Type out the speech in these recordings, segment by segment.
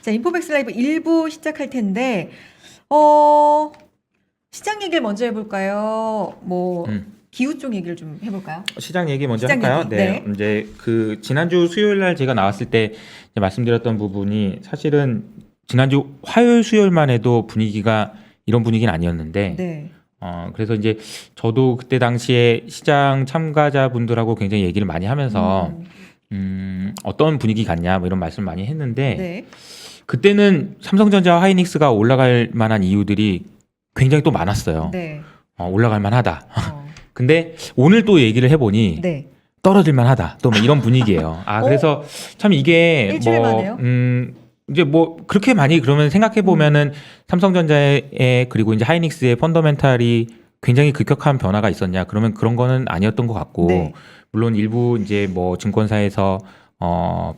자, 인포백스 라이브 1부 시작할 텐데, 시장 얘기를 먼저 해볼까요? 기후 쪽 얘기를 좀 해볼까요? 시장 얘기 먼저 시장 할까요? 얘기, 네. 네. 이제 그 지난주 수요일 날 제가 나왔을 때 이제 말씀드렸던 부분이 사실은 지난주 화요일 수요일만 해도 분위기가 이런 분위기는 아니었는데 네. 그래서 이제 저도 그때 당시에 시장 참가자분들하고 굉장히 얘기를 많이 하면서 어떤 분위기 같냐 뭐 이런 말씀 많이 했는데 네. 그때는 삼성전자와 하이닉스가 올라갈 만한 이유들이 굉장히 또 많았어요. 네. 올라갈 만하다. 근데 오늘 또 얘기를 해보니 네. 떨어질 만하다. 또 뭐 이런 분위기예요. 그래서 참 이게 일주일 만에요? 이제 뭐 그렇게 많이 그러면 생각해 보면은 삼성전자의 그리고 이제 하이닉스의 펀더멘탈이 굉장히 급격한 변화가 있었냐? 그러면 그런 거는 아니었던 것 같고 네. 물론 일부 이제 뭐 증권사에서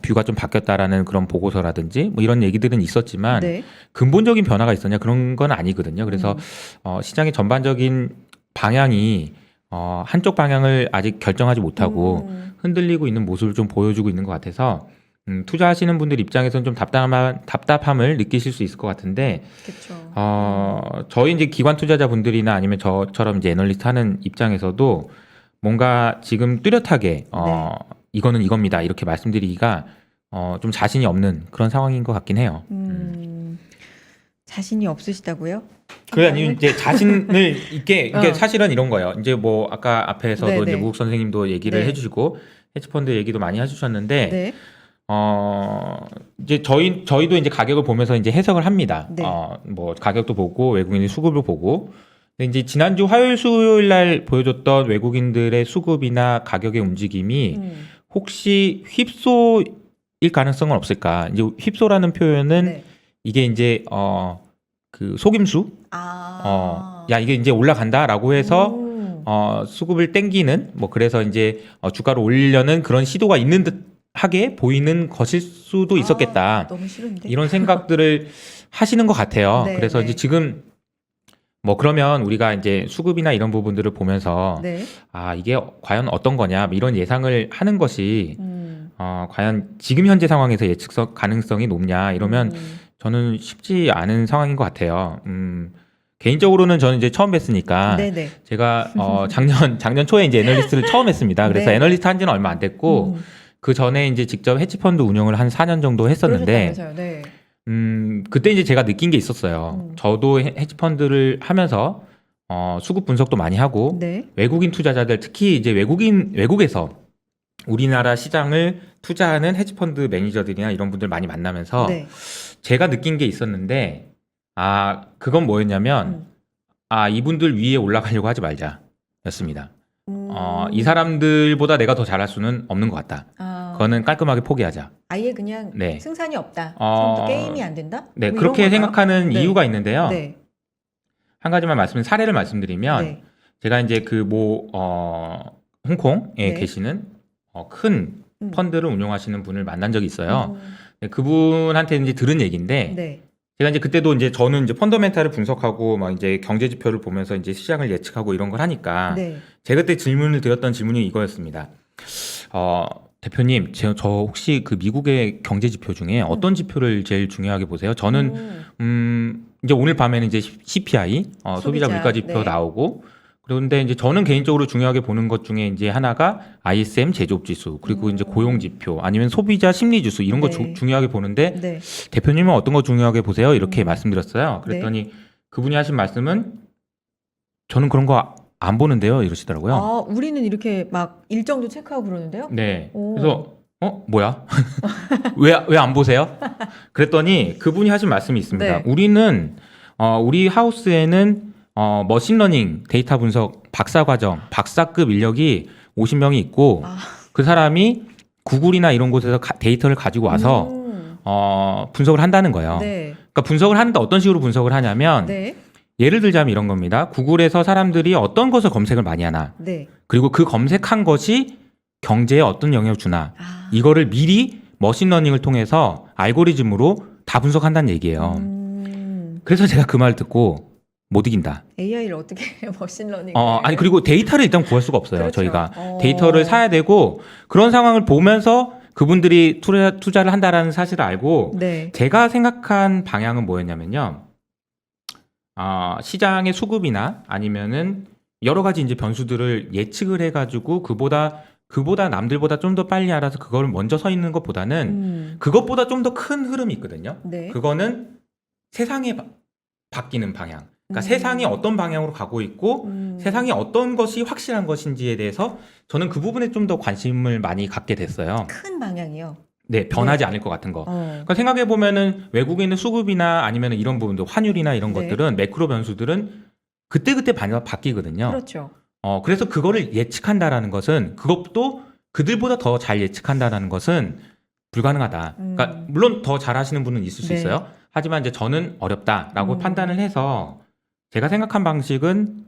뷰가 좀 바뀌었다라는 그런 보고서라든지 뭐 이런 얘기들은 있었지만 네. 근본적인 변화가 있었냐? 그런 건 아니거든요. 그래서 시장의 전반적인 방향이 한쪽 방향을 아직 결정하지 못하고 흔들리고 있는 모습을 좀 보여주고 있는 것 같아서 투자하시는 분들 입장에서는 좀 답답함을 느끼실 수 있을 것 같은데 그렇죠. 저희 이제 기관 투자자분들이나 아니면 저처럼 이제 애널리스트 하는 입장에서도 뭔가 지금 뚜렷하게 이거는 이겁니다 이렇게 말씀드리기가 좀 자신이 없는 그런 상황인 것 같긴 해요. 자신이 없으시다고요? 그게 아니면 이제 자신을 있게 이게 사실은 이런 거예요. 이제 뭐 아까 앞에서도 네네. 이제 무국 선생님도 얘기를 네. 해주시고 헤지펀드 얘기도 많이 해주셨는데 네. 이제 저희도 이제 가격을 보면서 이제 해석을 합니다. 네. 뭐 가격도 보고 외국인의 수급을 보고. 근데 이제 지난주 화요일 수요일 날 보여줬던 외국인들의 수급이나 가격의 움직임이 혹시 휩소일 가능성은 없을까? 이제 휩소라는 표현은 네. 이게 이제 그 속임수? 야 이게 이제 올라간다라고 해서 수급을 땡기는 뭐 그래서 이제 주가를 올리려는 그런 시도가 있는 듯하게 보이는 것일 수도 있었겠다. 너무 싫은데. 이런 생각들을 하시는 것 같아요. 네, 그래서 네. 이제 지금 뭐 그러면 우리가 이제 수급이나 이런 부분들을 보면서 네. 이게 과연 어떤 거냐 뭐 이런 예상을 하는 것이 과연 지금 현재 상황에서 예측 가능성이 높냐 이러면 저는 쉽지 않은 상황인 것 같아요. 개인적으로는 저는 이제 처음 뵀으니까 네네. 제가 작년 초에 이제 애널리스트를 처음 했습니다. 그래서 네. 애널리스트 한 지는 얼마 안 됐고 그 전에 이제 직접 헤지펀드 운영을 한 4년 정도 했었는데 그러셨다면서요. 네. 그때 이제 제가 느낀 게 있었어요. 저도 헤지펀드를 하면서 수급 분석도 많이 하고 네. 외국인 투자자들 특히 이제 외국에서 우리나라 시장을 투자하는 헤지펀드 매니저들이나 이런 분들 많이 만나면서 네. 제가 느낀 게 있었는데 그건 뭐였냐면 이분들 위에 올라가려고 하지 말자 였습니다. 이 사람들보다 내가 더 잘할 수는 없는 것 같다. 그거는 깔끔하게 포기하자. 아예 그냥 네. 승산이 없다. 처음부터 게임이 안 된다? 네, 뭐 그렇게 이런 건가요? 생각하는 네. 이유가 있는데요. 네. 한 가지만 사례를 말씀드리면 네. 제가 이제 홍콩에 네. 계시는 큰 펀드를 운영하시는 분을 만난 적이 있어요. 네, 그분한테 이제 들은 얘기인데 네. 제가 이제 그때도 이제 저는 이제 펀더멘탈을 분석하고 막 이제 경제 지표를 보면서 이제 시장을 예측하고 이런 걸 하니까 네. 제가 그때 질문을 드렸던 질문이 이거였습니다. 대표님, 저 혹시 그 미국의 경제 지표 중에 어떤 지표를 제일 중요하게 보세요? 저는 이제 오늘 밤에는 이제 CPI 소비자 물가 지표 네. 나오고 그런데 이제 저는 개인적으로 중요하게 보는 것 중에 이제 하나가 ISM 제조업 지수 그리고 이제 고용 지표 아니면 소비자 심리 지수 이런 거 네. 중요하게 보는데 네. 대표님은 어떤 거 중요하게 보세요? 이렇게 말씀드렸어요. 그랬더니 그분이 하신 말씀은 저는 그런 거 안 보는데요 이러시더라고요. 우리는 이렇게 막 일정도 체크하고 그러는데요? 네. 오. 그래서 뭐야? 왜 안 보세요? 그랬더니 그분이 하신 말씀이 있습니다. 네. 우리는 우리 하우스에는 머신러닝 데이터 분석 박사과정, 박사급 인력이 50명이 있고 그 사람이 구글이나 이런 곳에서 데이터를 가지고 와서 분석을 한다는 거예요. 네. 그러니까 분석을 하는데 어떤 식으로 분석을 하냐면 네. 예를 들자면 이런 겁니다. 구글에서 사람들이 어떤 것을 검색을 많이 하나 네. 그리고 그 검색한 것이 경제에 어떤 영향을 주나 이거를 미리 머신러닝을 통해서 알고리즘으로 다 분석한다는 얘기예요. 그래서 제가 그 말 듣고 못 이긴다. AI를 어떻게 해요? 머신러닝. 아니 그리고 데이터를 일단 구할 수가 없어요. 그렇죠. 저희가 데이터를 사야 되고 그런 상황을 보면서 그분들이 투자를 한다라는 사실을 알고 네. 제가 생각한 방향은 뭐였냐면요. 시장의 수급이나 아니면은 여러 가지 이제 변수들을 예측을 해가지고 그보다 남들보다 좀 더 빨리 알아서 그걸 먼저 서 있는 것보다는 그것보다 좀 더 큰 흐름이 있거든요. 네. 그거는 세상에 바뀌는 방향. 그러니까 음. 세상이 어떤 방향으로 가고 있고 세상이 어떤 것이 확실한 것인지에 대해서 저는 그 부분에 좀 더 관심을 많이 갖게 됐어요. 큰 방향이요. 네, 변하지 네. 않을 것 같은 거. 어. 그러니까 생각해 보면은 외국에 있는 수급이나 아니면 이런 부분들, 환율이나 이런 네. 것들은 매크로 변수들은 그때그때 바뀌거든요. 그렇죠. 그래서 그거를 예측한다라는 것은 그것도 그들보다 더 잘 예측한다라는 것은 불가능하다. 그러니까 물론 더 잘하시는 분은 있을 수 네. 있어요. 하지만 이제 저는 어렵다라고 판단을 해서 제가 생각한 방식은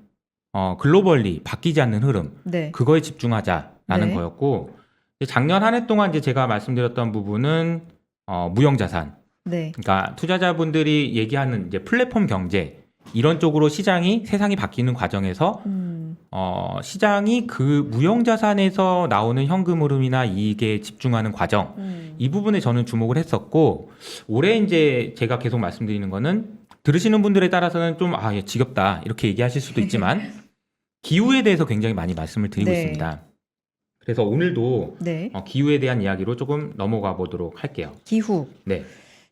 글로벌리 바뀌지 않는 흐름 네. 그거에 집중하자라는 네. 거였고 작년 한 해 동안 이제 제가 말씀드렸던 부분은 무형자산. 네. 그러니까 투자자분들이 얘기하는 이제 플랫폼 경제 이런 쪽으로 세상이 바뀌는 과정에서 시장이 그 무형자산에서 나오는 현금 흐름이나 이익에 집중하는 과정 이 부분에 저는 주목을 했었고 올해 이제 제가 계속 말씀드리는 거는 들으시는 분들에 따라서는 좀 예, 지겹다 이렇게 얘기하실 수도 있지만 기후에 대해서 굉장히 많이 말씀을 드리고 네. 있습니다. 그래서 오늘도 네. 기후에 대한 이야기로 조금 넘어가 보도록 할게요. 기후. 네.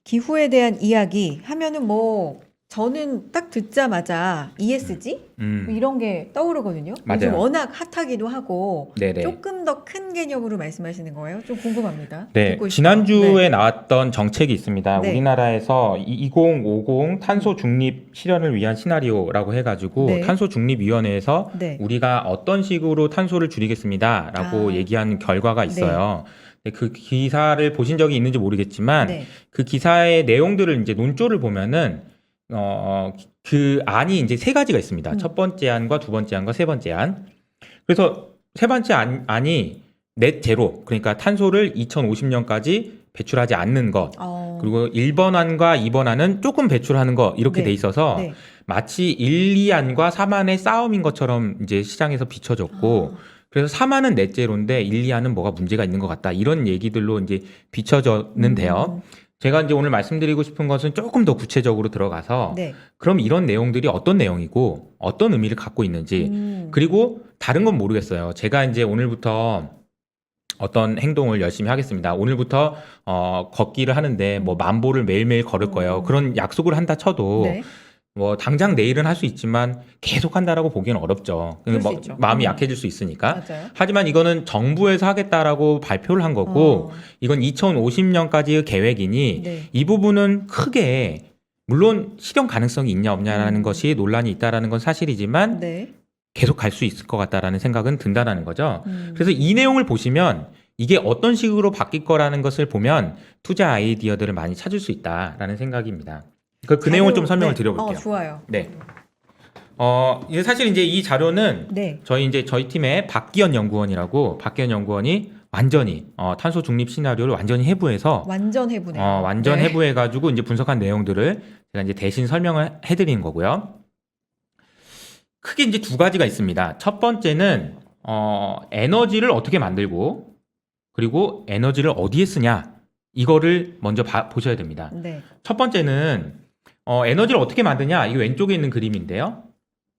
기후에 대한 이야기 하면은 뭐 저는 딱 듣자마자 ESG 뭐 이런 게 떠오르거든요. 요즘 맞아요. 워낙 핫하기도 하고 네네. 조금 더 큰 개념으로 말씀하시는 거예요? 좀 궁금합니다. 네, 듣고 싶어요. 지난주에 네. 나왔던 정책이 있습니다. 네. 우리나라에서 2050 탄소 중립 실현을 위한 시나리오라고 해가지고 네. 탄소 중립위원회에서 네. 우리가 어떤 식으로 탄소를 줄이겠습니다라고 얘기한 결과가 있어요. 네, 그 기사를 보신 적이 있는지 모르겠지만 네. 그 기사의 내용들을 이제 논조를 보면은 그 안이 이제 세 가지가 있습니다. 첫 번째 안과 두 번째 안과 세 번째 안. 그래서 세 번째 안이 넷 제로, 그러니까 탄소를 2050년까지 배출하지 않는 것. 그리고 1번 안과 2번 안은 조금 배출하는 거 이렇게 네. 돼 있어서 네. 마치 1, 2안과 3안의 싸움인 것처럼 이제 시장에서 비춰졌고 그래서 3안은 넷 제로인데 1, 2안은 뭐가 문제가 있는 것 같다. 이런 얘기들로 이제 비춰졌는데요. 제가 이제 오늘 말씀드리고 싶은 것은 조금 더 구체적으로 들어가서 네. 그럼 이런 내용들이 어떤 내용이고 어떤 의미를 갖고 있는지 그리고 다른 건 모르겠어요. 제가 이제 오늘부터 어떤 행동을 열심히 하겠습니다. 오늘부터 걷기를 하는데 뭐 10,000보를 매일매일 걸을 거예요. 그런 약속을 한다 쳐도 네. 뭐 당장 내일은 할 수 있지만 계속 한다라고 보기는 어렵죠. 그럴 수 있죠. 마음이 약해질 수 있으니까. 맞아요. 하지만 이거는 정부에서 하겠다라고 발표를 한 거고 이건 2050년까지의 계획이니 네. 이 부분은 크게 물론 실현 가능성이 있냐 없냐라는 것이 논란이 있다라는 건 사실이지만 네. 계속 갈 수 있을 것 같다라는 생각은 든다라는 거죠. 그래서 이 내용을 보시면 이게 어떤 식으로 바뀔 거라는 것을 보면 투자 아이디어들을 많이 찾을 수 있다라는 생각입니다. 그 내용을 좀 설명을 드려볼게요. 좋아요. 네. 이제 사실 이제 이 자료는 네. 저희 팀의 박기현 연구원이라고 박기현 연구원이 완전히 탄소 중립 시나리오를 완전히 해부해서 완전 해부네요. 완전 네. 해부해가지고 이제 분석한 내용들을 제가 이제 대신 설명을 해드리는 거고요. 크게 이제 두 가지가 있습니다. 첫 번째는 에너지를 어떻게 만들고 그리고 에너지를 어디에 쓰냐 이거를 먼저 보셔야 됩니다. 네. 첫 번째는 에너지를 어떻게 만드냐 이게 왼쪽에 있는 그림인데요.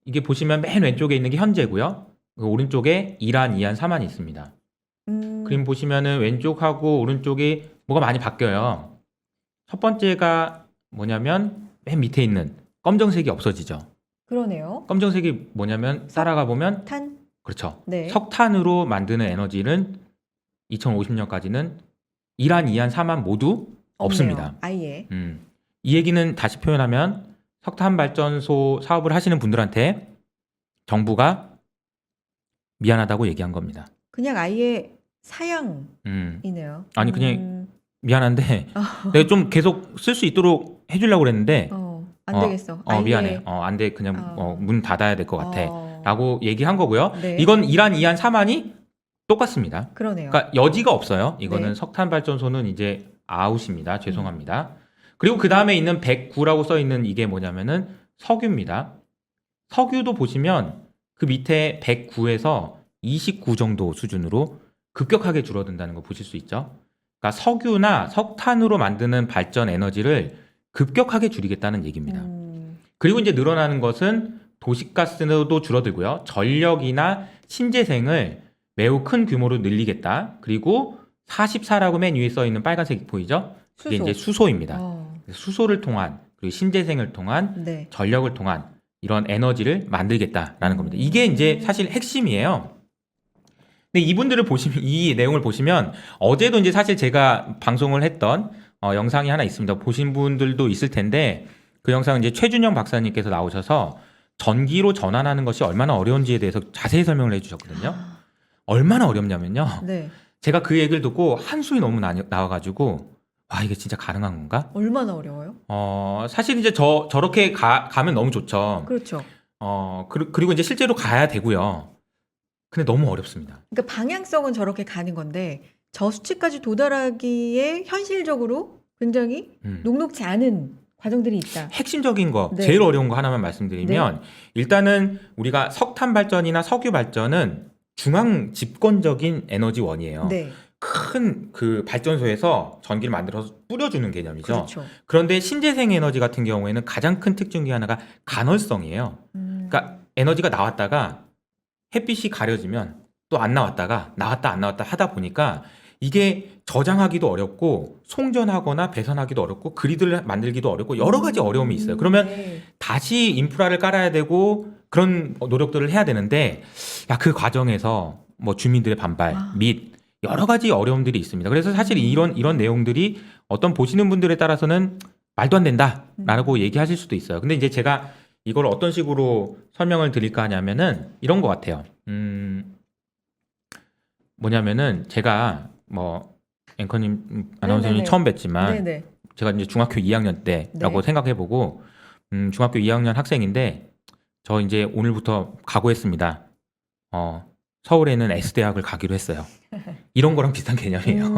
이게 보시면 맨 왼쪽에 있는 게 현재고요. 그 오른쪽에 1안, 2안, 3안이 있습니다. 그림 보시면은 왼쪽하고 오른쪽이 뭐가 많이 바뀌어요. 첫 번째가 뭐냐면 맨 밑에 있는 검정색이 없어지죠. 그러네요. 검정색이 뭐냐면 따라가 보면 탄? 그렇죠. 네. 석탄으로 만드는 에너지는 2050년까지는 1안, 2안, 3안 모두 없습니다. 아예. 이 얘기는 다시 표현하면 석탄 발전소 사업을 하시는 분들한테 정부가 미안하다고 얘기한 겁니다. 그냥 아예 사양이네요. 아니 그냥 미안한데 내가 좀 계속 쓸 수 있도록 해주려고 그랬는데 안 되겠어. 아예. 미안해. 안 돼. 그냥 문 닫아야 될 것 같아. 라고 얘기한 거고요. 네. 이건 1안, 2안, 3안이 똑같습니다. 그러네요. 그러니까 여지가 없어요. 이거는 네. 석탄 발전소는 이제 아웃입니다. 죄송합니다. 그리고 그 다음에 있는 109라고 써 있는 이게 뭐냐면은 석유입니다. 석유도 보시면 그 밑에 109에서 29 정도 수준으로 급격하게 줄어든다는 거 보실 수 있죠. 그러니까 석유나 석탄으로 만드는 발전 에너지를 급격하게 줄이겠다는 얘기입니다. 그리고 이제 늘어나는 것은 도시가스도 줄어들고요. 전력이나 신재생을 매우 큰 규모로 늘리겠다. 그리고 44라고 맨 위에 써 있는 빨간색 보이죠? 그게 수소. 이제 수소입니다. 수소를 통한 그리고 신재생을 통한 네. 전력을 통한 이런 에너지를 만들겠다라는 겁니다. 이게 이제 사실 핵심이에요. 근데 이분들을 보시면 이 내용을 보시면 어제도 이제 사실 제가 방송을 했던 영상이 하나 있습니다. 보신 분들도 있을 텐데 그 영상은 이제 최준영 박사님께서 나오셔서 전기로 전환하는 것이 얼마나 어려운지에 대해서 자세히 설명을 해주셨거든요. 얼마나 어렵냐면요. 네. 제가 그 얘기를 듣고 한숨이 너무 나와가지고 와 이게 진짜 가능한 건가? 얼마나 어려워요? 사실 이제 저렇게 가면 너무 좋죠. 그렇죠. 그리고 이제 실제로 가야 되고요. 근데 너무 어렵습니다. 그러니까 방향성은 저렇게 가는 건데 저 수치까지 도달하기에 현실적으로 굉장히 녹록지 않은 과정들이 있다. 핵심적인 거, 네. 제일 어려운 거 하나만 말씀드리면 일단은 우리가 석탄 발전이나 석유 발전은 중앙 집권적인 에너지원이에요. 네. 큰 그 발전소에서 전기를 만들어서 뿌려주는 개념이죠. 그렇죠. 그런데 신재생 에너지 같은 경우에는 가장 큰 특징 중에 하나가 간헐성이에요. 그러니까 에너지가 나왔다가 햇빛이 가려지면 또 안 나왔다가 나왔다 안 나왔다 하다 보니까 이게 저장하기도 어렵고 송전하거나 배선하기도 어렵고 그리드를 만들기도 어렵고 여러 가지 어려움이 있어요. 그러면 네. 다시 인프라를 깔아야 되고 그런 노력들을 해야 되는데 그 과정에서 뭐 주민들의 반발 및 여러 가지 어려움들이 있습니다. 그래서 사실 이런 내용들이 어떤 보시는 분들에 따라서는 말도 안 된다라고 얘기하실 수도 있어요. 근데 이제 제가 이걸 어떤 식으로 설명을 드릴까 하냐면은 이런 것 같아요. 뭐냐면은 제가 뭐 앵커님 아나운서님 네네네. 처음 뵀지만 네네. 제가 이제 중학교 2학년 때라고 네. 생각해보고 중학교 2학년 학생인데 저 이제 오늘부터 각오했습니다. 서울에 있는 S대학을 가기로 했어요. 이런 거랑 비슷한 개념이에요.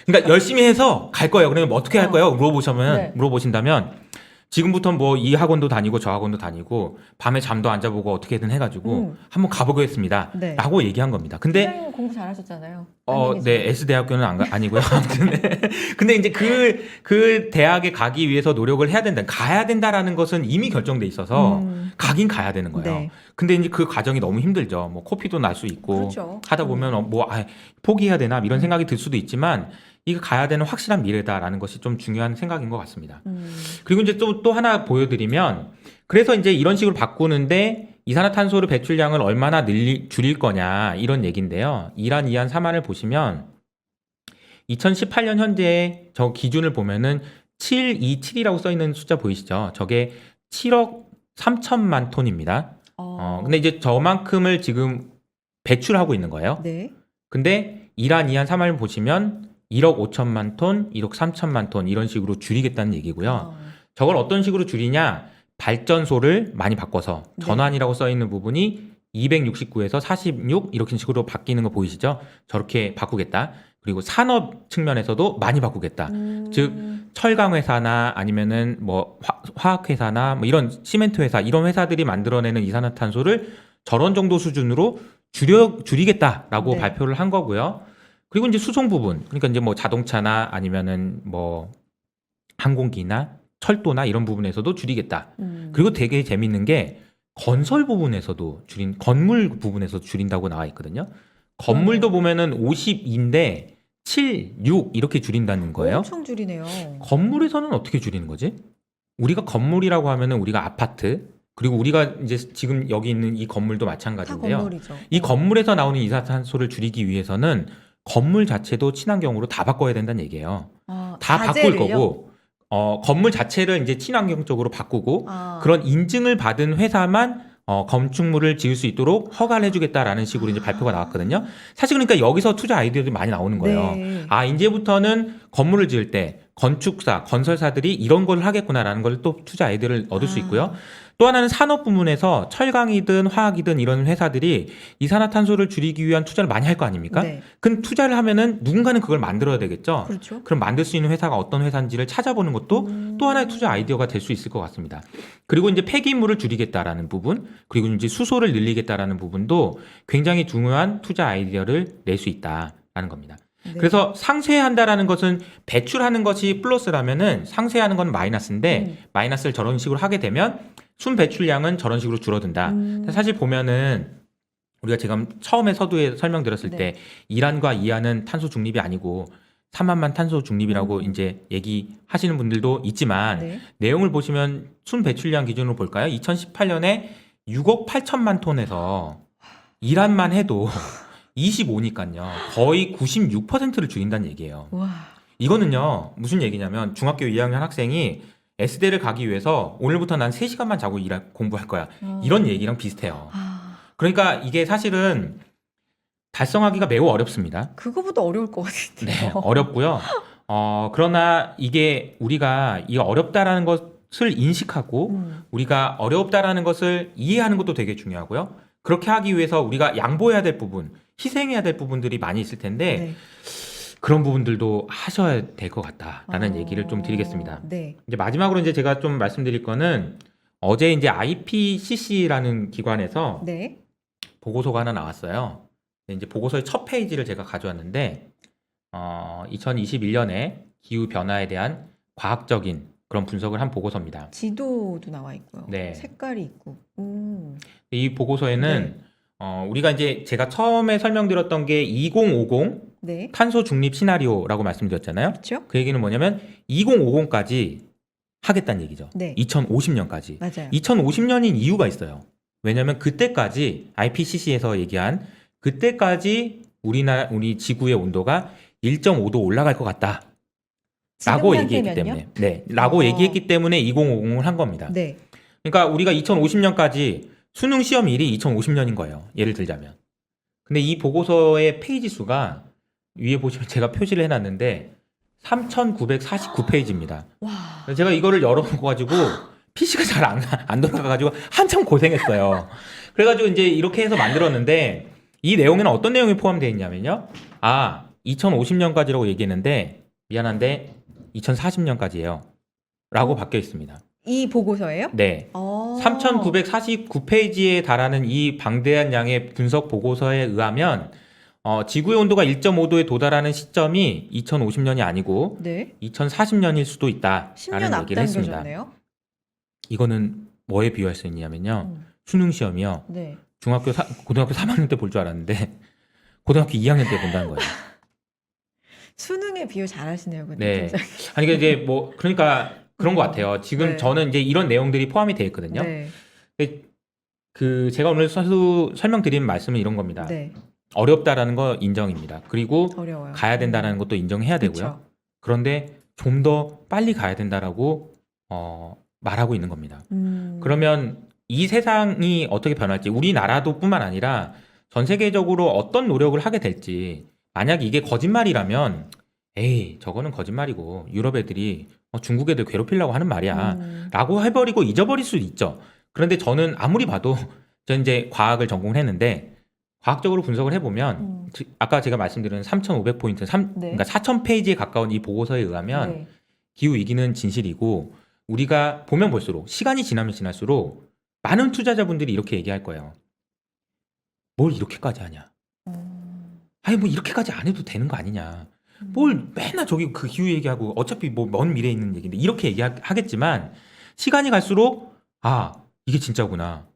그러니까 열심히 해서 갈 거예요. 그러면 뭐 어떻게 할 거예요? 네. 물어보신다면 지금부터 뭐 이 학원도 다니고 저 학원도 다니고 밤에 잠도 안 자보고 어떻게든 해가지고 한번 가보겠습니다. 네. 라고 얘기한 겁니다. 근데 선생님 공부 잘하셨잖아요. 네, S대학교는 아니고요. 아무튼. 근데 이제 그 대학에 가기 위해서 노력을 해야 된다. 가야 된다라는 것은 이미 결정돼 있어서 가긴 가야 되는 거예요. 네. 근데 이제 그 과정이 너무 힘들죠. 뭐 코피도 날 수 있고 그렇죠. 하다 보면 포기해야 되나 이런 생각이 들 수도 있지만 이거 가야 되는 확실한 미래다라는 것이 좀 중요한 생각인 것 같습니다. 그리고 이제 또 하나 보여드리면 그래서 이제 이런 식으로 바꾸는데 이산화탄소를 배출량을 얼마나 줄일 거냐 이런 얘기인데요. 이란, 이안, 삼안을 보시면 2018년 현재 저 기준을 보면은 727이라고 써 있는 숫자 보이시죠? 저게 7억 3천만 톤입니다. 근데 이제 저만큼을 지금 배출하고 있는 거예요. 네. 근데 이란, 이안, 삼안을 보시면 1억 5천만 톤, 1억 3천만 톤 이런 식으로 줄이겠다는 얘기고요. 저걸 어떤 식으로 줄이냐? 발전소를 많이 바꿔서 전환이라고 써 있는 부분이 269에서 46 이렇게 식으로 바뀌는 거 보이시죠? 저렇게 바꾸겠다. 그리고 산업 측면에서도 많이 바꾸겠다. 즉 철강 회사나 아니면은 뭐 화학 회사나 뭐 이런 시멘트 회사 이런 회사들이 만들어내는 이산화탄소를 저런 정도 수준으로 줄이겠다라고 네. 발표를 한 거고요. 그리고 이제 수송 부분, 그러니까 이제 뭐 자동차나 아니면은 뭐 항공기나 철도나 이런 부분에서도 줄이겠다. 그리고 되게 재밌는 게 건설 부분에서도 건물 부분에서 줄인다고 나와 있거든요. 건물도 보면은 52인데 7, 6 이렇게 줄인다는 거예요. 엄청 줄이네요. 건물에서는 어떻게 줄이는 거지? 우리가 건물이라고 하면은 우리가 아파트 그리고 우리가 이제 지금 여기 있는 이 건물도 다 마찬가지인데요. 건물이죠. 이 건물에서 나오는 이산화탄소를 줄이기 위해서는 건물 자체도 친환경으로 다 바꿔야 된다는 얘기예요. 다 바꿀 자재를요? 거고 건물 자체를 이제 친환경적으로 바꾸고 그런 인증을 받은 회사만 건축물을 지을 수 있도록 허가를 해주겠다라는 식으로 이제 발표가 나왔거든요. 사실 그러니까 여기서 투자 아이디어들이 많이 나오는 거예요. 네. 이제부터는 건물을 지을 때 건축사, 건설사들이 이런 걸 하겠구나라는 걸 또 투자 아이디어를 얻을 수 있고요. 또 하나는 산업 부문에서 철강이든 화학이든 이런 회사들이 이산화탄소를 줄이기 위한 투자를 많이 할 거 아닙니까? 네. 그럼 투자를 하면은 누군가는 그걸 만들어야 되겠죠. 그렇죠. 그럼 만들 수 있는 회사가 어떤 회사인지를 찾아보는 것도 또 하나의 투자 아이디어가 될 수 있을 것 같습니다. 그리고 이제 폐기물을 줄이겠다라는 부분, 그리고 이제 수소를 늘리겠다라는 부분도 굉장히 중요한 투자 아이디어를 낼 수 있다라는 겁니다. 네. 그래서 상쇄한다라는 것은 배출하는 것이 플러스라면은 상쇄하는 건 마이너스인데 마이너스를 저런 식으로 하게 되면 순 배출량은 저런 식으로 줄어든다. 사실 보면은 우리가 지금 처음에 서두에 설명드렸을 네. 때 이란과 이란은 탄소 중립이 아니고 3만만 탄소 중립이라고 이제 얘기하시는 분들도 있지만 네. 내용을 보시면 순 배출량 기준으로 볼까요? 2018년에 6억 8천만 톤에서 이란만 해도 25니까요. 거의 96%를 줄인다는 얘기예요. 와. 이거는요. 무슨 얘기냐면 중학교 2학년 학생이 S대를 가기 위해서 오늘부터 난 3시간만 자고 공부할 거야. 이런 얘기랑 비슷해요. 아, 그러니까 이게 사실은 달성하기가 매우 어렵습니다. 그거보다 어려울 것 같은데요. 네, 어렵고요. 그러나 이게 우리가 이 어렵다라는 것을 인식하고 우리가 어렵다라는 것을 이해하는 것도 되게 중요하고요. 그렇게 하기 위해서 우리가 양보해야 될 부분, 희생해야 될 부분들이 많이 있을 텐데 네. 그런 부분들도 하셔야 될 것 같다라는 얘기를 좀 드리겠습니다. 네. 이제 마지막으로 이제 제가 좀 말씀드릴 거는 어제 이제 IPCC라는 기관에서 네. 보고서가 하나 나왔어요. 이제 보고서의 첫 페이지를 제가 가져왔는데 2021년에 기후 변화에 대한 과학적인 그런 분석을 한 보고서입니다. 지도도 나와 있고요. 네. 색깔이 있고. 이 보고서에는 우리가 이제 제가 처음에 설명드렸던 게 2050 네. 탄소 중립 시나리오라고 말씀드렸잖아요. 그렇죠? 그 얘기는 뭐냐면 2050까지 하겠다는 얘기죠. 네. 2050년까지. 맞아요. 2050년인 이유가 있어요. 왜냐하면 그때까지 IPCC에서 얘기한 그때까지 우리 지구의 온도가 1.5도 올라갈 것 같다. 라고 얘기했기 때문에. 네. 라고 얘기했기 때문에 2050을 한 겁니다. 네. 그러니까 우리가 2050년까지 수능 시험일이 2050년인 거예요. 예를 들자면. 근데 이 보고서의 페이지 수가 위에 보시면 제가 표시를 해놨는데 3,949페이지입니다. 와. 제가 이거를 열어가지고 PC가 잘 안 돌아가가지고 한참 고생했어요. 그래가지고 이제 이렇게 해서 만들었는데 이 내용에는 어떤 내용이 포함되어 있냐면요. 2050년까지라고 얘기했는데 미안한데 2040년까지예요. 라고 바뀌어 있습니다. 이 보고서예요? 네. 3,949페이지에 달하는 이 방대한 양의 분석 보고서에 의하면 지구의 온도가 1.5도에 도달하는 시점이 2050년이 아니고 네. 2040년일 수도 10년 있다라는 얘기를 했습니다. 앞당겨졌네요. 이거는 뭐에 비유할 수 있냐면요. 수능 시험이요. 네. 고등학교 3학년 때 볼 줄 알았는데 고등학교 2학년 때 본다는 거예요. 수능에 비유 잘하시네요, 근데. 네. 아니 이제 뭐 그러니까 그런 것 같아요. 지금 네. 저는 이제 이런 내용들이 포함이 되어 있거든요. 네. 그 제가 오늘 설명드린 말씀은 이런 겁니다. 네. 어렵다라는 거 인정입니다. 그리고 어려워요. 가야 된다는 것도 인정해야 되고요. 그쵸. 그런데 좀 더 빨리 가야 된다라고 말하고 있는 겁니다. 그러면 이 세상이 어떻게 변할지 우리나라도 뿐만 아니라 전 세계적으로 어떤 노력을 하게 될지 만약 이게 거짓말이라면 에이 저거는 거짓말이고 유럽 애들이 중국 애들 괴롭히려고 하는 말이야 라고 해버리고 잊어버릴 수도 있죠. 그런데 저는 아무리 봐도 저 이제 과학을 전공했는데 과학적으로 분석을 해보면 아까 제가 말씀드린 3,500포인트 네. 그러니까 4,000페이지에 가까운 이 보고서에 의하면 네. 기후위기는 진실이고 우리가 보면 볼수록 시간이 지나면 지날수록 많은 투자자분들이 이렇게 얘기할 거예요. 뭘 이렇게까지 하냐. 아니 뭐 이렇게까지 안 해도 되는 거 아니냐. 뭘 맨날 저기 그 기후 얘기하고 어차피 뭐 먼 미래에 있는 얘기인데 이렇게 얘기하겠지만 시간이 갈수록 이게 진짜구나.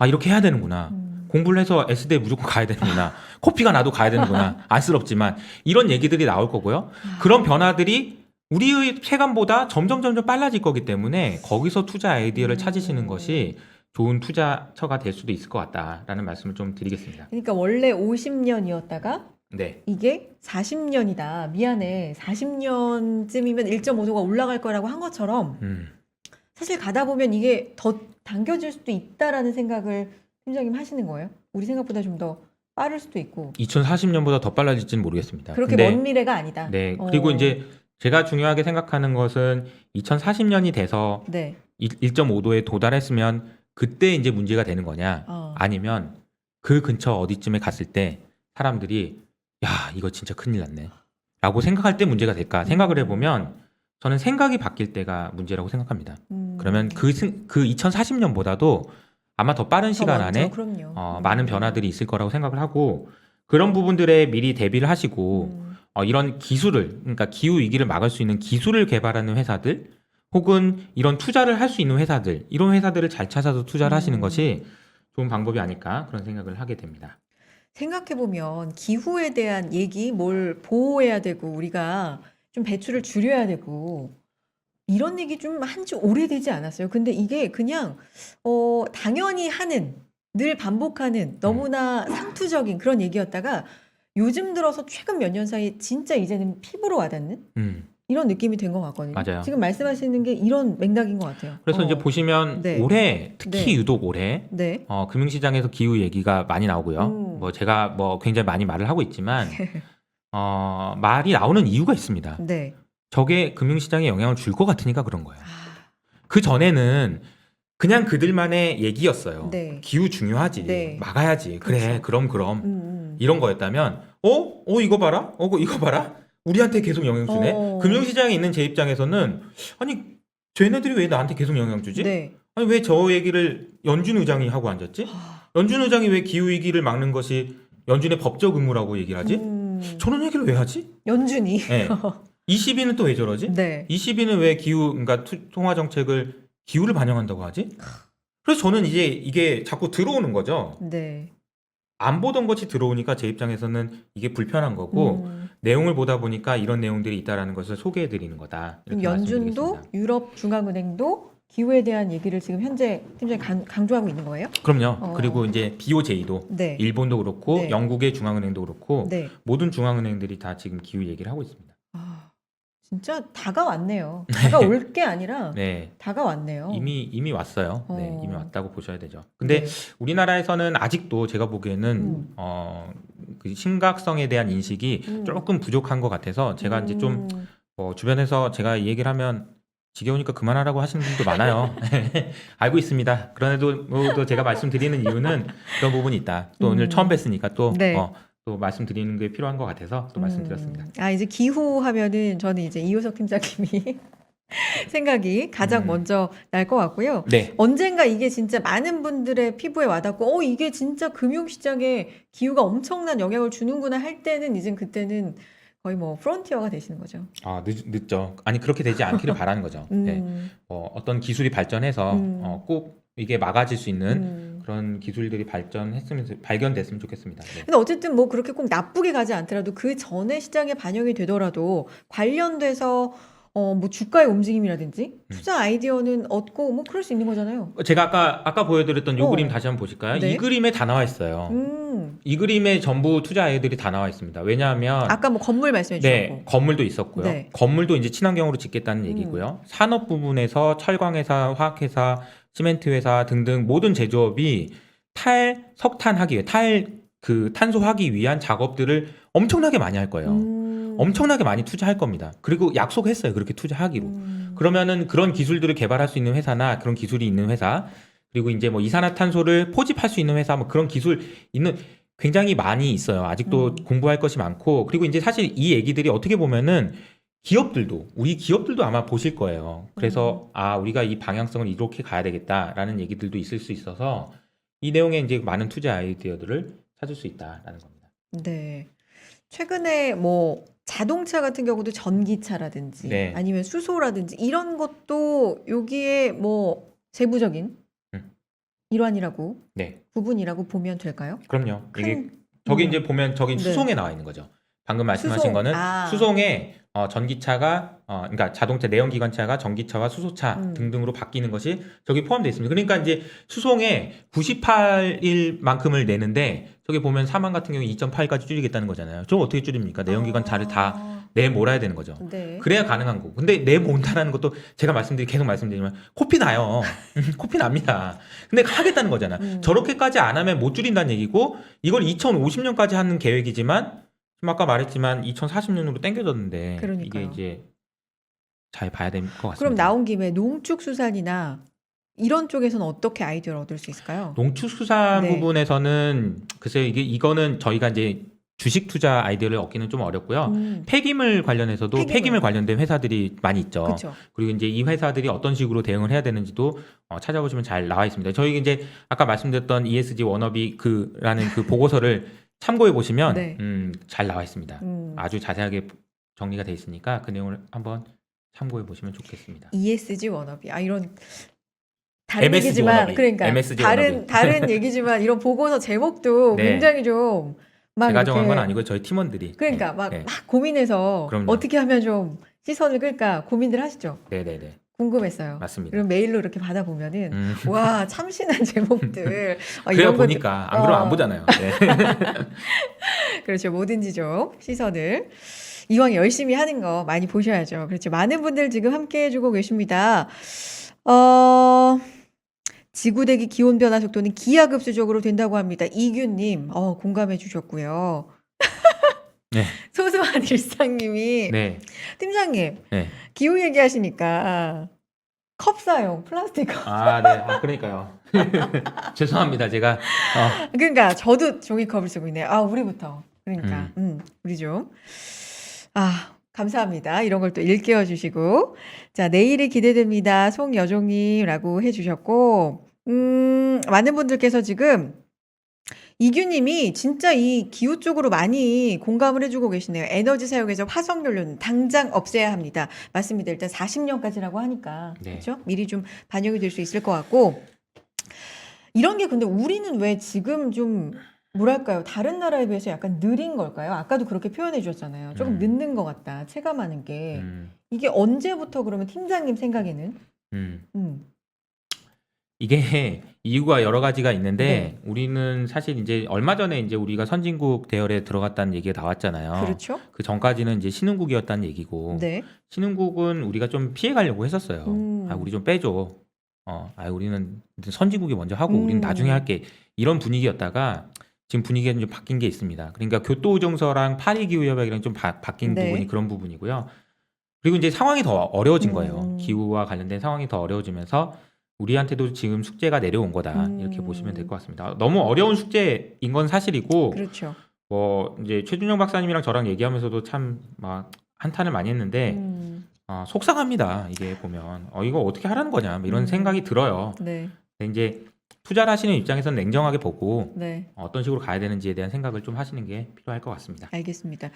이렇게 해야 되는구나. 공부를 해서 S대 무조건 가야 되는구나. 코피가 나도 가야 되는구나. 안쓰럽지만 이런 얘기들이 나올 거고요. 그런 변화들이 우리의 체감보다 점점 빨라질 거기 때문에 거기서 투자 아이디어를 찾으시는 것이 좋은 투자처가 될 수도 있을 것 같다라는 말씀을 좀 드리겠습니다. 그러니까 원래 50년이었다가 네. 이게 40년이다. 미안해. 40년쯤이면 1.5도가 올라갈 거라고 한 것처럼 사실 가다 보면 이게 더 당겨질 수도 있다라는 생각을 팀장님 하시는 거예요? 우리 생각보다 좀 더 빠를 수도 있고. 2040년보다 더 빨라질지는 모르겠습니다. 그렇게 먼 미래가 아니다. 네. 그리고 이제 제가 중요하게 생각하는 것은 2040년이 돼서 네. 1.5도에 도달했으면 그때 이제 문제가 되는 거냐 아니면 그 근처 어디쯤에 갔을 때 사람들이 야 이거 진짜 큰일 났네 라고 생각할 때 문제가 될까 생각을 해보면 저는 생각이 바뀔 때가 문제라고 생각합니다. 그러면 그 2040년보다도 아마 더 빠른 시간 안에 많은 변화들이 있을 거라고 생각을 하고 그런 부분들에 미리 대비를 하시고 이런 기술을, 그러니까 기후 위기를 막을 수 있는 기술을 개발하는 회사들, 혹은 이런 투자를 할 수 있는 회사들, 이런 회사들을 잘 찾아서 투자를 하시는 것이 좋은 방법이 아닐까 그런 생각을 하게 됩니다. 생각해보면 기후에 대한 얘기, 뭘 보호해야 되고 우리가 좀 배출을 줄여야 되고 이런 얘기 좀 한 지 오래되지 않았어요. 근데 이게 그냥 당연히 하는, 늘 반복하는 너무나 상투적인 그런 얘기였다가 요즘 들어서 최근 몇 년 사이 진짜 이제는 피부로 와닿는 이런 느낌이 된 것 같거든요. 맞아요. 지금 말씀하시는 게 이런 맥락인 것 같아요. 그래서 이제 보시면 네. 올해 특히 네. 유독 올해 네. 금융시장에서 기후 얘기가 많이 나오고요. 뭐 제가 뭐 굉장히 많이 말을 하고 있지만 말이 나오는 이유가 있습니다. 네. 저게 금융시장에 영향을 줄 것 같으니까 그런 거예요. 아, 그 전에는 그냥 그들만의 얘기였어요. 네. 기후 중요하지. 네. 막아야지. 그래. 그렇죠. 그럼. 이런 거였다면 이거 봐라. 이거 봐라. 우리한테 계속 영향 주네. 금융시장에 있는 제 입장에서는 아니 쟤네들이 왜 나한테 계속 영향 주지? 네. 아니 왜 저 얘기를 연준 의장이 하고 앉았지? 연준 의장이 왜 기후 위기를 막는 것이 연준의 법적 의무라고 얘기를 하지? 저런 얘기를 왜 하지? 연준이. 네. ECB는 또 왜 저러지? 네. ECB는 왜 그러니까 통화 정책을 기후를 반영한다고 하지? 그래서 저는 이제 이게 자꾸 들어오는 거죠. 네. 안 보던 것이 들어오니까 제 입장에서는 이게 불편한 거고 내용을 보다 보니까 이런 내용들이 있다라는 것을 소개해 드리는 거다. 그럼 이렇게 연준도 말씀드리겠습니다. 유럽 중앙은행도 기후에 대한 얘기를 지금 현재 팀장이 강조하고 있는 거예요? 그럼요. 그리고 이제 BOJ도 네. 일본도 그렇고 네. 영국의 중앙은행도 그렇고 네. 모든 중앙은행들이 다 지금 기후 얘기를 하고 있습니다. 아, 진짜 다가왔네요. 다가올 게 아니라 네. 다가왔네요. 이미 왔어요. 네, 어. 이미 왔다고 보셔야 되죠. 근데 네. 우리나라에서는 아직도 제가 보기에는 그 심각성에 대한 인식이 조금 부족한 것 같아서 제가 이제 좀 주변에서 제가 이 얘기를 하면 지겨우니까 그만하라고 하시는 분도 많아요. 알고 있습니다. 그런데도 제가 말씀드리는 이유는 그런 부분이 있다. 또 오늘 처음 뵀으니까 또 네. 또 말씀드리는 게 필요한 것 같아서 또 말씀드렸습니다. 이제 기후 하면은 저는 이제 이효석 팀장님이 생각이 가장 먼저 날 것 같고요. 네. 언젠가 이게 진짜 많은 분들의 피부에 와닿고, 이게 진짜 금융시장에 기후가 엄청난 영향을 주는구나 할 때는 이제 그때는 거의 뭐 프론티어가 되시는 거죠. 아, 늦죠. 아니 그렇게 되지 않기를 바라는 거죠. 네. 어떤 기술이 발전해서 꼭 이게 막아질 수 있는 그런 기술들이 발견됐으면 좋겠습니다. 네. 근데 어쨌든 뭐 그렇게 꼭 나쁘게 가지 않더라도 그 전에 시장에 반영이 되더라도 관련돼서 뭐 주가의 움직임이라든지 투자 아이디어는 얻고 뭐 그럴 수 있는 거잖아요. 제가 아까 보여드렸던 이 어. 그림 다시 한번 보실까요? 네. 이 그림에 다 나와 있어요. 이 그림에 전부 투자 아이들이 다 나와 있습니다. 왜냐하면 아까 뭐 건물 말씀해 네, 주셨고. 건물도 있었고요. 네. 건물도 이제 친환경으로 짓겠다는 얘기고요. 산업 부분에서 철광회사, 화학회사, 시멘트 회사 등등 모든 제조업이 탄소하기 위한 작업들을 엄청나게 많이 할 거예요. 엄청나게 많이 투자할 겁니다. 그리고 약속했어요. 그렇게 투자하기로. 그러면은 그런 기술들을 개발할 수 있는 회사나 그런 기술이 있는 회사, 그리고 이제 뭐 이산화탄소를 포집할 수 있는 회사, 뭐 그런 기술 있는 굉장히 많이 있어요. 아직도 공부할 것이 많고, 그리고 이제 사실 이 얘기들이 어떻게 보면은 우리 기업들도 아마 보실 거예요. 그래서 우리가 이 방향성을 이렇게 가야 되겠다라는 얘기들도 있을 수 있어서 이 내용에 이제 많은 투자 아이디어들을 찾을 수 있다라는 겁니다. 네. 최근에 뭐 자동차 같은 경우도 전기차라든지 네. 아니면 수소라든지 이런 것도 여기에 뭐 세부적인 일환이라고 네, 부분이라고 보면 될까요? 그럼요. 이게 큰 저기 이제 보면 저기 네. 수송에 나와 있는 거죠. 방금 말씀하신 수송. 거는 아. 수송에 전기차가 그러니까 자동차 내연기관차가 전기차와 수소차 등등으로 바뀌는 것이 저기 포함되어 있습니다. 그러니까 이제 수송에 98일만큼을 내는데 저기 보면 사망 같은 경우에 2.8까지 줄이겠다는 거잖아요. 저 어떻게 줄입니까? 내연기관차를 다 내몰아야 되는 거죠. 네. 그래야 가능한 거고. 근데 내몬다라는 것도 제가 계속 말씀드리지만 코피 나요. 코피 납니다. 근데 하겠다는 거잖아. 저렇게까지 안 하면 못 줄인다는 얘기고, 이걸 2050년까지 하는 계획이지만 지금 아까 말했지만 2040년으로 당겨졌는데 그러니까요. 이게 이제 잘 봐야 될 것 같습니다. 그럼 나온 김에 농축수산이나 이런 쪽에서는 어떻게 아이디어를 얻을 수 있을까요? 농축수산 네. 부분에서는 글쎄요, 이거는 저희가 이제 주식 투자 아이디어를 얻기는 좀 어렵고요. 폐기물 관련해서도 폐기물 관련된 회사들이 많이 있죠. 그렇죠. 그리고 이제 이 회사들이 어떤 식으로 대응을 해야 되는지도 찾아보시면 잘 나와 있습니다. 저희 이제 아까 말씀드렸던 ESG 워너비라는 그 보고서를 참고해 보시면 네. 잘 나와 있습니다. 음. 아주 자세하게 정리가 돼 있으니까 그 내용을 한번 참고해 보시면 좋겠습니다. ESG 워너비. 아, 이런 다른 MSG 얘기지만 워너비. 그러니까 MSG 워너비. 다른 얘기지만 이런 보고서 제목도 네. 굉장히 좀 막 제가 정한 이렇게 건 아니고 저희 팀원들이. 그러니까 막 고민해서 그럼요. 어떻게 하면 좀 시선을 끌까 고민들 하시죠. 네네네. 궁금했어요. 맞습니다. 그럼 메일로 이렇게 받아보면은 와, 참신한 제목들. 그래야 이런 것들. 보니까 안 그러면 안 보잖아요. 네. 그렇죠. 뭐든지 좀 시선을 이왕 열심히 하는 거 많이 보셔야죠. 그렇죠. 많은 분들 지금 함께 해주고 계십니다. 지구대기 기온 변화 속도는 기하급수적으로 된다고 합니다. 이규님, 공감해 주셨고요. 네. 소소한 일상님이 네. 팀장님, 네. 기후 얘기하시니까 컵 사용, 플라스틱 컵. 아, 네. 아, 그러니까요. 죄송합니다. 제가 그러니까 저도 종이컵을 쓰고 있네요. 아, 우리부터. 그러니까 우리 좀. 아, 감사합니다. 이런 걸 또 일깨워 주시고. 자, 내일이 기대됩니다. 송여종님이라고 해주셨고, 많은 분들께서 지금 이규님이 진짜 이 기후 쪽으로 많이 공감을 해주고 계시네요. 에너지 사용에서 화석연료는 당장 없애야 합니다. 맞습니다. 일단 40년까지라고 하니까 네. 그렇죠? 미리 좀 반영이 될 수 있을 것 같고 이런 게 근데 우리는 왜 지금 좀 뭐랄까요? 다른 나라에 비해서 약간 느린 걸까요? 아까도 그렇게 표현해 주셨잖아요. 조금 늦는 것 같다. 체감하는 게. 이게 언제부터 그러면 팀장님 생각에는? 이게 이유가 여러 가지가 있는데 네. 우리는 사실 이제 얼마 전에 이제 우리가 선진국 대열에 들어갔다는 얘기가 나왔잖아요. 그렇죠? 그 전까지는 이제 신흥국이었다는 얘기고 네. 신흥국은 우리가 좀 피해 가려고 했었어요. 아, 우리 좀 빼줘. 우리는 선진국이 먼저 하고 우리는 나중에 할게. 이런 분위기였다가 지금 분위기가 좀 바뀐 게 있습니다. 그러니까 교토의정서랑 파리기후협약이랑 좀 바뀐 네. 부분이 그런 부분이고요. 그리고 이제 상황이 더 어려워진 거예요. 음. 기후와 관련된 상황이 더 어려워지면서 우리한테도 지금 숙제가 내려온 거다. 이렇게 보시면 될 것 같습니다. 너무 어려운 숙제인 건 사실이고 그렇죠. 뭐 이제 최준영 박사님이랑 저랑 얘기하면서도 참 막 한탄을 많이 했는데 속상합니다. 이게 보면 이거 어떻게 하라는 거냐 뭐 이런 생각이 들어요. 네. 근데 이제 투자를 하시는 입장에서는 냉정하게 보고 네. 어떤 식으로 가야 되는지에 대한 생각을 좀 하시는 게 필요할 것 같습니다. 알겠습니다.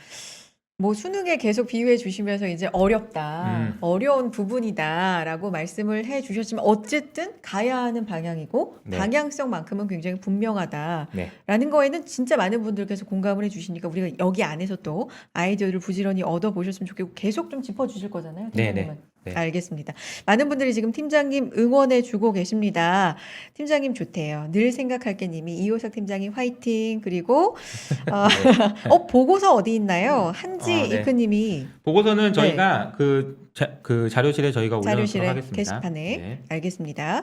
뭐 수능에 계속 비유해 주시면서 이제 어렵다, 어려운 부분이다라고 말씀을 해 주셨지만 어쨌든 가야 하는 방향이고 네. 방향성만큼은 굉장히 분명하다라는 네. 거에는 진짜 많은 분들께서 공감을 해 주시니까 우리가 여기 안에서 또 아이디어를 부지런히 얻어 보셨으면 좋겠고 계속 좀 짚어 주실 거잖아요. 네, 팀장님은. 네. 알겠습니다. 많은 분들이 지금 팀장님 응원해 주고 계십니다. 팀장님 좋대요. 늘 생각할게 님이 이호석 팀장님 화이팅. 그리고 보고서 어디 있나요? 한지 네. 이크 님이 보고서는 네. 저희가 그 자료실에 저희가 올려놓도록 자료실에 하겠습니다. 게시판에 네. 알겠습니다.